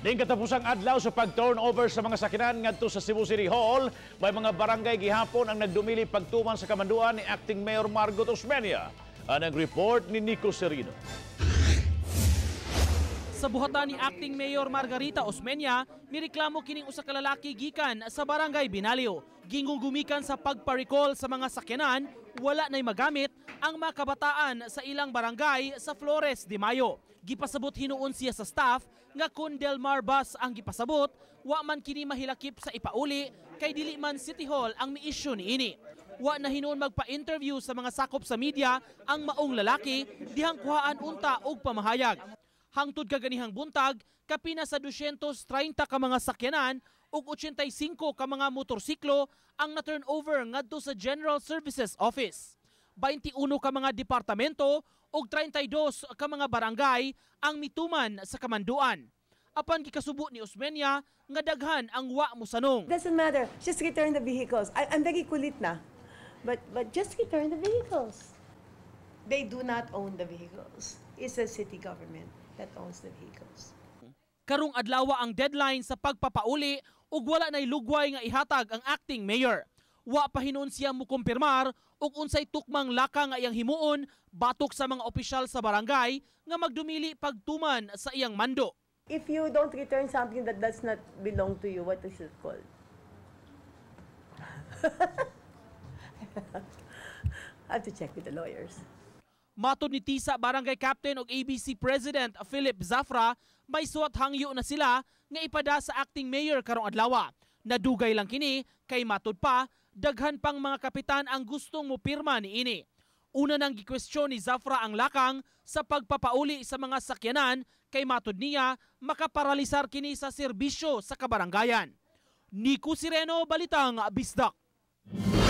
Ning katapusang adlaw sa pag-turnover sa mga sakinan ngadto sa Cebu City Hall, may mga barangay gihapon ang nagdumili pagtuman sa kamanduan ni Acting Mayor Margot Osmeña. Anang report ni Nico Serino. Sa buhatan ni Acting Mayor Margarita Osmeña, nireklamo kining usa ka lalaki gikan sa barangay Binalio. Gingugumikan sa pagpa-recall sa mga sakyanan, wala na'y magamit ang mga kabataan sa ilang barangay sa Flores de Mayo. Gipasabot hinuon siya sa staff nga kun Delmar Bus ang gipasabot, wa man kini mahilakip sa ipauli kay dili man City Hall ang mi-issue niini. Wa na hinuon magpa-interview sa mga sakop sa media ang maong lalaki dihang kuhaan unta og pamahayag. Hangtod kaganihang buntag, kapina sa 230 ka mga sakyanan ug 85 ka mga motorsiklo ang na-turnover ngadto sa General Services Office. 21 ka mga departamento ug 32 ka mga barangay ang mituman sa kamanduan. Apan gikasubo ni Osmeña nga daghan ang wa mosanong. Doesn't matter, just return the vehicles. I'm very kulit na. But just return the vehicles. They do not own the vehicles. It's the city government that owns the vehicles. Karong adlaw ang deadline sa pagpapauli ug wala nay lugway nga ihatag ang acting mayor. Wa pa hinuon siya mukumpirmar ug unsay tukmang laka nga iyang himuon batok sa mga opisyal sa barangay nga magdumili pagtuman sa iyang mando. If you don't return something that does not belong to you, what is it called? I have to check with the lawyers. Matod ni Tisa Barangay Captain ug ABC President Philip Zafra, may suwat hangyo na sila nga ipada sa acting mayor karong adlaw. Nadugay lang kini kay matod pa daghan pang mga kapitan ang gustong mopirma niini. Una nang gikwestiyon ni Zafra ang lakang sa pagpapauli sa mga sakyanan kay matod niya makaparalisar kini sa serbisyo sa kabarangayan. Nico Serino, Balitang Bisdak.